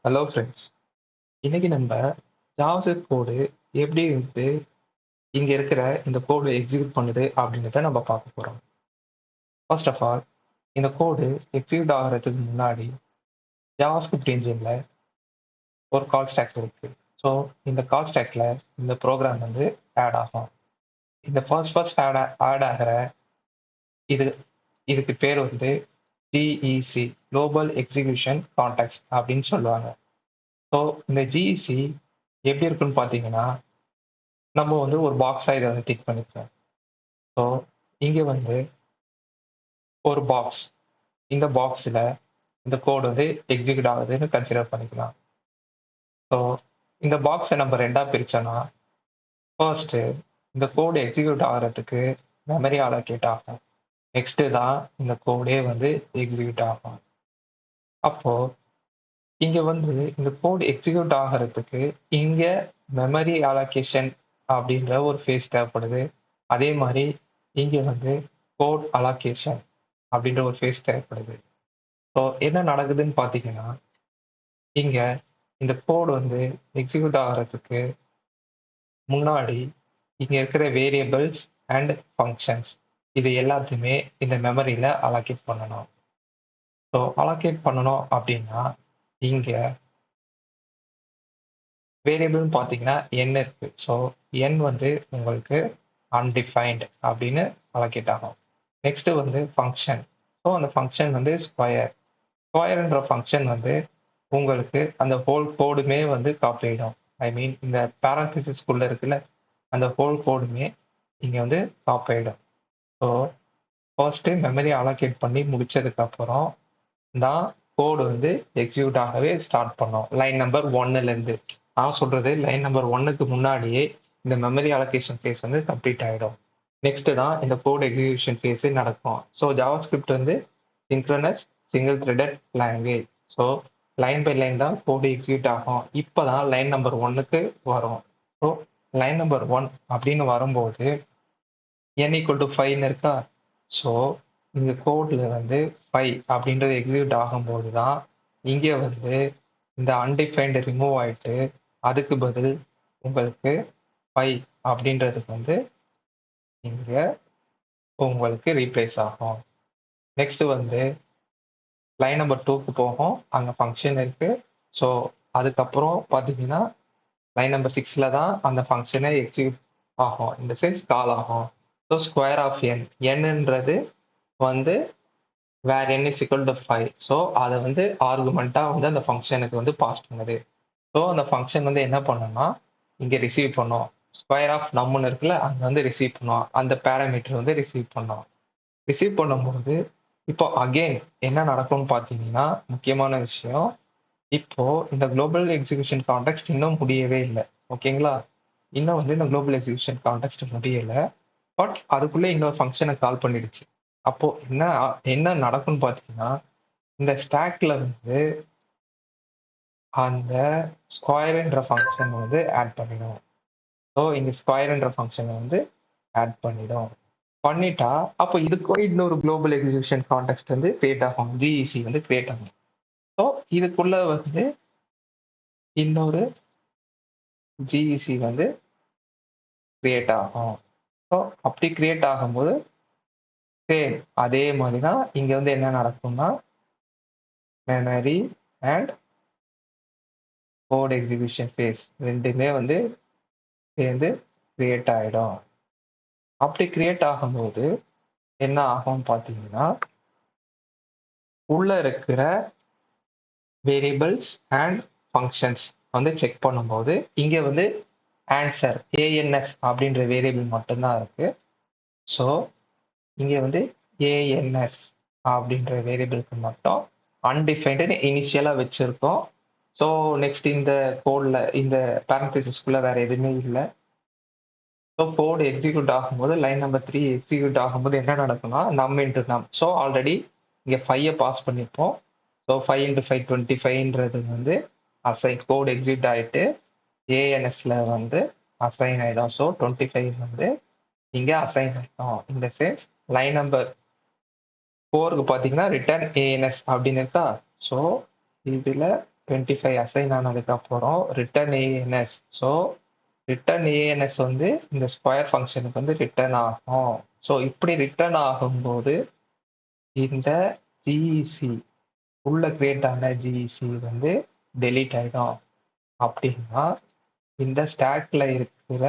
Hello friends. இன்னைக்கு நம்ம JavaScript கோடு எப்படி வந்து இங்க இருக்கிற இந்த கோடு எக்ஸிக்யூட் பண்ணுது அப்படின்றத நம்ம பார்க்க போறோம். ஃபர்ஸ்ட் ஆஃப் ஆல் இந்த கோடு எக்ஸிக்யூட் ஆகிறதுக்கு முன்னாடி ஜாவாஸ்கிரிப்ட் என்ஜின்ல ஒரு கால் ஸ்டாக் இருக்கு. ஸோ இந்த கால் ஸ்டாக்ல இந்த ப்ரோக்ராம் வந்து ஆட் ஆகும். இந்த ஃபர்ஸ்ட் ஆட் ஆகிற இது இதுக்கு பேர் வந்து ஜிஇசி குளோபல் எக்ஸிகியூஷன் கான்டெக்ஸ்ட் அப்படின்னு சொல்லுவாங்க. ஸோ இந்த ஜிஇசி எப்படி இருக்குன்னு பார்த்தீங்கன்னா நம்ம வந்து ஒரு பாக்ஸா இதை வந்து டிக் பண்ணிக்கலாம். ஸோ இங்க வந்து ஒரு பாக்ஸ். இந்த பாக்ஸ்ல இந்த கோட் வந்து எக்ஸிக்யூட் ஆகுதுன்னு கன்சிடர் பண்ணிக்கலாம். ஸோ இந்த பாக்ஸை நம்ம ரெண்டா பிரிச்சோம்னா, ஃபர்ஸ்ட் இந்த கோடு எக்ஸிக்யூட் ஆகிறதுக்கு மெமரி அலோகேட் ஆகும். நெக்ஸ்ட் தான் இந்த கோடே வந்து எக்ஸிக்யூட் ஆகும். அப்போ இங்க வந்து இந்த கோட் எக்ஸிக்யூட் ஆகிறதுக்கு இங்க மெமரி அலோகேஷன் அப்படின்ற ஒரு ஃபேஸ் தேவைப்படுது. அதே மாதிரி இங்க வந்து கோட் அலோகேஷன் அப்படின்ற ஒரு ஃபேஸ் தேவைப்படுது. ஸோ என்ன நடக்குதுன்னு பார்த்தீங்கன்னா, இங்க இந்த கோட் வந்து எக்ஸிக்யூட் ஆகுறதுக்கு முன்னாடி இங்க இருக்கிற வேரியபிள்ஸ் அண்ட் ஃபங்க்ஷன்ஸ் இது எல்லாத்தையுமே இந்த மெமரியில அலோகேட் பண்ணணும். ஸோ அலோகேட் பண்ணணும் அப்படின்னா, இங்க வேரியபிள்னு பார்த்தீங்கன்னா n இருக்கு. ஸோ n வந்து உங்களுக்கு அன்டிஃபைன்ட் அப்படின்னு அலோகேட் ஆகும். நெக்ஸ்ட் வந்து ஃபங்க்ஷன். ஸோ அந்த ஃபங்க்ஷன் வந்து ஸ்கொயர். ஸ்கொயர்ன்ற ஃபங்க்ஷன் வந்து உங்களுக்கு அந்த ஹோல் கோடுமே வந்து காப்பி ஆயிடும். ஐ மீன் இந்த பேரந்தசிஸ்குள்ள இருக்குல்ல, அந்த ஹோல் கோடுமே இங்க வந்து காப்பி ஆயிடும். ஸோ ஃபர்ஸ்ட் மெமரி அலோகேட் பண்ணி முடிச்சதுக்கு அப்புறம் தான் கோடு வந்து எக்ஸிக்யூட் ஆகவே ஸ்டார்ட் பண்ணும். லைன் நம்பர் 1ல இருந்து. நான் சொல்றது லைன் நம்பர் 1க்கு முன்னாடியே இந்த மெமரி அலோகேஷன் ஃபேஸ் வந்து கம்ப்ளீட் ஆயிடும். நெக்ஸ்ட் தான் இந்த கோட் எக்ஸிகியூஷன் ஃபேஸ் நடக்கும். ஸோ ஜாவாஸ்கிரிப்ட் வந்து synchronous single threaded language. So line by line தான் கோடு எக்ஸிக்யூட் ஆகும். இப்போ தான் லைன் நம்பர் 1க்கு வரும். ஸோ லைன் நம்பர் 1 அப்படின்னு வரும்போது n ஈக்குவல் டு 5ன்னு இருக்கா. ஸோ இந்த கோட்ல வந்து 5 அப்படின்றது எக்ஸிக்யூட் ஆகும்போது தான் இங்கே வந்து இந்த அன்டிஃபைன்டு ரிமூவ் ஆயிட்டு அதுக்கு பதில் உங்களுக்கு 5 அப்படின்றதுக்கு வந்து இங்க உங்களுக்கு ரீப்ளேஸ் ஆகும். நெக்ஸ்ட் வந்து லைன் நம்பர் 2க்கு போகும். அங்க ஃபங்க்ஷன் இருக்கு. ஸோ அதுக்கப்புறம் பார்த்தீங்கன்னா லைன் நம்பர் 6ல தான் அந்த ஃபங்க்ஷனே எக்ஸிக்யூட் ஆகும். இந்த சென்ஸ் கால் ஆகும். ஸோ ஸ்கொயர் ஆஃப் n nன்றது வந்து வேர் n is equal to 5. So அதை வந்து ஆர்குமெண்ட்டா வந்து அந்த ஃபங்க்ஷனுக்கு வந்து பாஸ் பண்ணுது. ஸோ அந்த ஃபங்க்ஷன் வந்து என்ன பண்ணும்னா இங்க ரிசீவ் பண்ணும். ஸ்கொயர் ஆஃப் நம்னு இருக்குல்ல, அங்க வந்து ரிசீவ் பண்ணும். அந்த பேராமீட்டர் வந்து ரிசீவ் பண்ணும். ரிசீவ் பண்ணும்போது இப்போ அகைன் என்ன நடக்கும்னு பார்த்தீங்கன்னா, முக்கியமான விஷயம். இப்போ இந்த குளோபல் எக்ஸிகியூஷன் கான்டெக்ஸ்ட் இன்னும் முடியவே இல்ல. ஓகேங்களா? இன்னும் வந்து இந்த குளோபல் எக்ஸிகியூஷன் கான்டெக்ஸ்ட் முடியல. பட் அதுக்குள்ள இன்னொரு ஃபங்க்ஷன கால் பண்ணிடுச்சு. அப்போ என்ன நடக்கும்னு பார்த்தீங்கன்னா, இந்த ஸ்டாக்ல வந்து அந்த ஸ்கொயர்ன்ற ஃபங்க்ஷன் வந்து ஆட் பண்ணிடும். ஸோ இந்த ஸ்கொயர்ன்ற ஃபங்க்ஷன வந்து ஆட் பண்ணிடும். பண்ணிட்டா, அப்போ இதுக்கும் இன்னொரு குளோபல் எக்ஸிகியூஷன் கான்டெக்ஸ்ட் வந்து கிரியேட் ஆகும். ஜிஇசி வந்து கிரியேட் ஆகும். ஸோ இதுக்குள்ள வந்து இன்னொரு ஜிஇசி வந்து கிரியேட் ஆகும். ஸோ அப்படி கிரியேட் ஆகும்போது சேம் அதே மாதிரி தான் இங்க வந்து என்ன நடக்கும்னா, memory and code execution phase 2மே வந்து சேர்ந்து கிரியேட் ஆயிடும். அப்படி கிரியேட் ஆகும்போது என்ன ஆகும்னு பார்த்தீங்கன்னா, உள்ள இருக்கிற வேரியபிள்ஸ் அண்ட் ஃபங்க்ஷன்ஸ் வந்து செக் பண்ணும்போது இங்க வந்து ஆன்சர் ANS அப்படின்ற வேரியபிள் மட்டும்தான் இருக்கு. ஸோ இங்க வந்து ANS அப்படின்ற வேரியபிளுக்கு மட்டும் அன்டிஃபைன்டு இனிஷியலா வச்சிருக்கோம். ஸோ நெக்ஸ்ட் இந்த கோட்ல இந்த பேரந்தசிஸ்குள்ள வேற எதுவுமே இல்லை. ஸோ கோட் எக்ஸிக்யூட் ஆகும்போது லைன் நம்பர் 3 எக்ஸிக்யூட் ஆகும்போது என்ன நடக்கும்னா நம் இன்டு நம். ஸோ ஆல்ரெடி இங்க 5 பாஸ் பண்ணியிருப்போம். ஸோ 5 × 5 25ன்றது வந்து அசைன் கோட் எக்ஸிக்யூட் ஆயிட்டு ANSல வந்து அசைன் ஆயிடும். ஸோ 25 வந்து இங்க அசைன் ஆயிடும். இந்த சென்ஸ் லைன் நம்பர் 4க்கு பார்த்தீங்கன்னா ரிட்டர்ன் ANS அப்படின்னு இருக்கா. ஸோ இதுல 25 அசைன் ஆனதுக்கப்புறம் return ANS. So return ANS வந்து இந்த ஸ்கொயர் ஃபங்க்ஷனுக்கு வந்து ரிட்டர்ன் ஆகும். ஸோ இப்படி ரிட்டர்ன் ஆகும்போது இந்த ஜிஇசி உள்ள கிரியேட் ஆன ஜிஇசி வந்து டெலீட் ஆயிடும். அப்படின்னா இந்த ஸ்டாக்ல இருக்கிற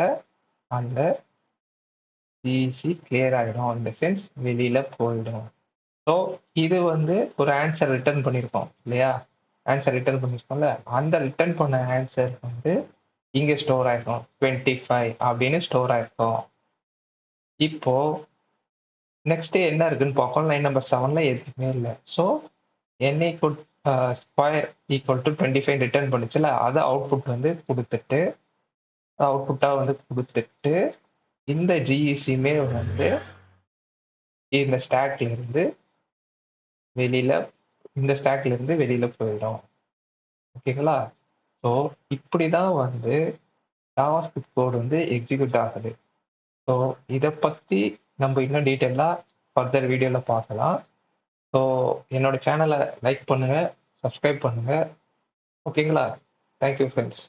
அந்த ஜிஇசி கிளியர் ஆயிடும். இந்த சென்ஸ் வெளியில போயிடும். ஸோ இது வந்து ஒரு ஆன்சர் ரிட்டர்ன் பண்ணியிருக்கோம் இல்லையா? ஆன்சர் ரிட்டர்ன் பண்ணியிருக்கோம்ல, அந்த ரிட்டர்ன் பண்ண ஆன்சர் வந்து இங்க ஸ்டோர் ஆயிருக்கும். 25 அப்படின்னு ஸ்டோர் ஆயிருக்கும். இப்போ நெக்ஸ்ட் என்ன இருக்குன்னு பார்ப்போம். லைன் நம்பர் 7ல எதுவுமே இல்லை. So n equal square equal to 25 return பண்ணுச்சுல, அதை அவுட்புட் வந்து கொடுத்துட்டு அவுட்புட்டாக வந்து கொடுத்துட்டு இந்த ஜிஇசியுமே வந்து இந்த ஸ்டாக்ல இருந்து வெளியில இந்த ஸ்டாக்ல இருந்து வெளியில போயிடும். ஓகேங்களா? ஸோ இப்படி தான் வந்து ஜாவாஸ்கிரிப்ட் கோட் வந்து எக்ஸிக்யூட் ஆகுது. ஸோ இதை பற்றி நம்ம இன்னும் டீட்டெயிலாக ஃபர்தர் வீடியோவில் பார்க்கலாம். ஸோ என்னோட சேனலை லைக் பண்ணுங்கள், சப்ஸ்கிரைப் பண்ணுங்கள். ஓகேங்களா? Thank you friends.